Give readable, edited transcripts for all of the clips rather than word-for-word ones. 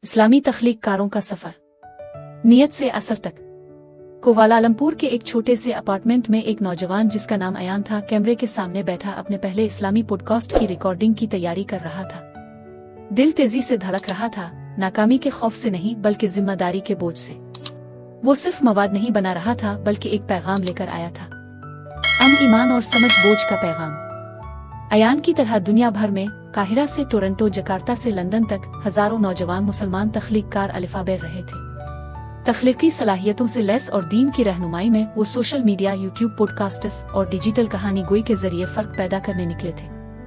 इस्लामी तख्लीक कारों का सफर, नियत से असर तक। कोवालालंपुर के एक छोटे से अपार्टमेंट में एक नौजवान जिसका नाम अयान था, कैमरे के सामने बैठा अपने पहले इस्लामी पॉडकास्ट की रिकॉर्डिंग की तैयारी कर रहा था। दिल तेजी से धड़क रहा था, नाकामी के खौफ से नहीं बल्कि जिम्मेदारी के बोझ से। वो सिर्फ मवाद नहीं बना रहा था बल्कि एक पैगाम लेकर आया था, अमन, ईमान और समझ बोझ का पैगाम। अयान की तरह दुनिया भर में काहिरा से टोरंटो, जकार्ता से लंदन तक हजारों नौजवान मुसलमान तख्लीककार अलिफाबेर रहे थे। तख्लीकी सलाहियतों से लैस और दीन की रहनुमाई में वो सोशल मीडिया, यूट्यूब, पॉडकास्ट्स और डिजिटल कहानी गोई के जरिए फर्क पैदा करने निकले थे।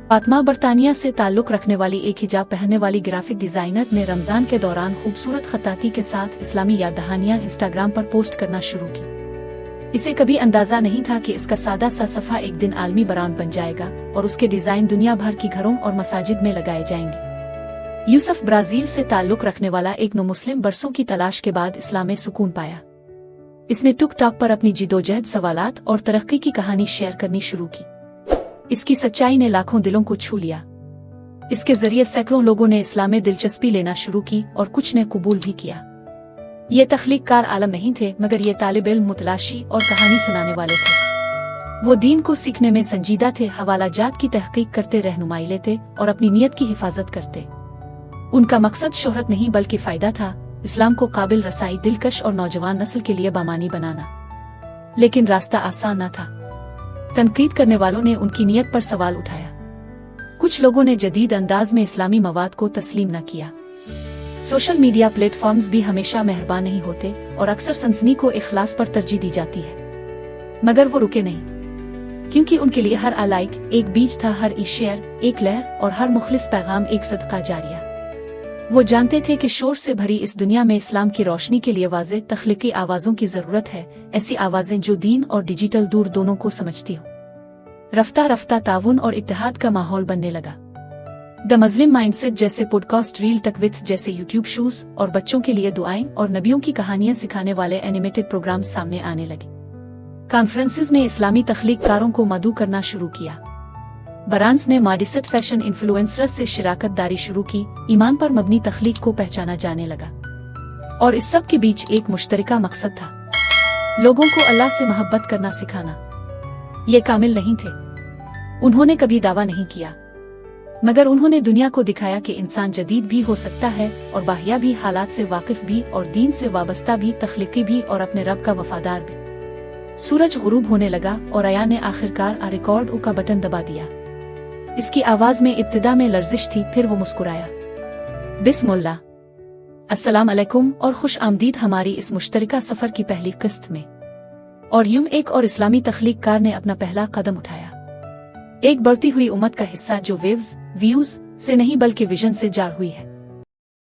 फातिमा बरतानिया से ताल्लुक रखने वाली एक हिजाब पहनने वाली ग्राफिक डिजाइनर ने रमजान के दौरान खूबसूरत खत्ताती के साथ इस्लामी याद दहानियां इंस्टाग्राम पर पोस्ट करना शुरू की। इसे कभी अंदाजा नहीं था कि इसका सादा सा सफा एक दिन आलमी ब्रांड बन जाएगा और उसके डिजाइन दुनिया भर की घरों और मसाजिद में लगाए जाएंगे। यूसुफ ब्राजील से ताल्लुक रखने वाला एक मुस्लिम बरसों की तलाश के बाद इस्लाम में सुकून पाया। इसने टिकटॉक पर अपनी जिदोजहद, सवालात और तरक्की की कहानी शेयर करनी शुरू की। इसकी सच्चाई ने लाखों दिलों को छू लिया। इसके जरिए सैकड़ों लोगों ने इस्लाम में दिलचस्पी लेना शुरू की और कुछ ने कबूल भी किया। ये तख्लीककार आलम नहीं थे, मगर ये तालिब इल्म, मुतलाशी और कहानी सुनाने वाले थे। वो दीन को सीखने में संजीदा थे, हवालाजात की तहकीक करते, रहनुमाई लेते और अपनी नीयत की हिफाजत करते। उनका मकसद शोहरत नहीं बल्कि फायदा था, इस्लाम को काबिल रसाई, दिलकश और नौजवान नस्ल के लिए बामानी बनाना। लेकिन रास्ता आसान न था। तनकीद करने वालों ने उनकी नीयत पर सवाल उठाया। कुछ लोगों ने जदीद अंदाज में इस्लामी मवाद को तस्लीम न किया। सोशल मीडिया प्लेटफॉर्म्स भी हमेशा मेहरबान नहीं होते और अक्सर सनसनी को इखलास पर तरजीह दी जाती है। मगर वो रुके नहीं, क्योंकि उनके लिए हर लाइक एक बीज था, हर शेयर एक लहर और हर मुखलिस पैगाम एक सदका जारिया। वो जानते थे कि शोर से भरी इस दुनिया में इस्लाम की रोशनी के लिए वाज़ेह तख्लीकी आवाज़ों की ज़रूरत है, ऐसी आवाज़ें जो दीन और डिजिटल दूर दोनों को समझती हो। रफ्ता रफ्ता ताउन और इत्तेहाद का माहौल बनने लगा। द मज़लिम माइंडसेट जैसे पॉडकास्ट, रील तकवित जैसे यूट्यूब शोज और बच्चों के लिए दुआएं और नबियों की कहानियां सिखाने वाले एनिमेटेड प्रोग्राम सामने आने लगे। कॉन्फ्रेंसेस ने इस्लामी तख्लीककारों को मदऊ करना शुरू किया। ब्रांड्स ने मॉडिसेट फैशन इन्फ्लुएंसर्स से शिराकत दारी शुरू की। ईमान पर मबनी तख्लीक को पहचाना जाने लगा और इस सब के बीच एक मुश्तरका मकसद था, लोगों को अल्लाह से मोहब्बत करना सिखाना। ये कामिल नहीं थे, उन्होंने कभी दावा नहीं किया, मगर उन्होंने दुनिया को दिखाया कि इंसान जदीद भी हो सकता है और बाहिया भी, हालात से वाकिफ भी और दीन से वाबस्ता भी, तख्लीकी भी और अपने रब का वफादार भी। सूरज गुरूब होने लगा और अयान ने आखिरकार रिकॉर्ड का बटन दबा दिया। इसकी आवाज में इब्तिदा में लर्जिश थी, फिर वो मुस्कुराया। बिस्मिल्लाह, अस्सलाम अलैकुम और खुश आमदीद हमारी इस मुश्तरका सफर की पहली किस्त में। और यूं एक और इस्लामी तख्लीककार ने अपना पहला कदम उठाया, एक बढ़ती हुई उम्मत का हिस्सा जो वेव्स, व्यूज से नहीं बल्कि विजन से जाड़ हुई है।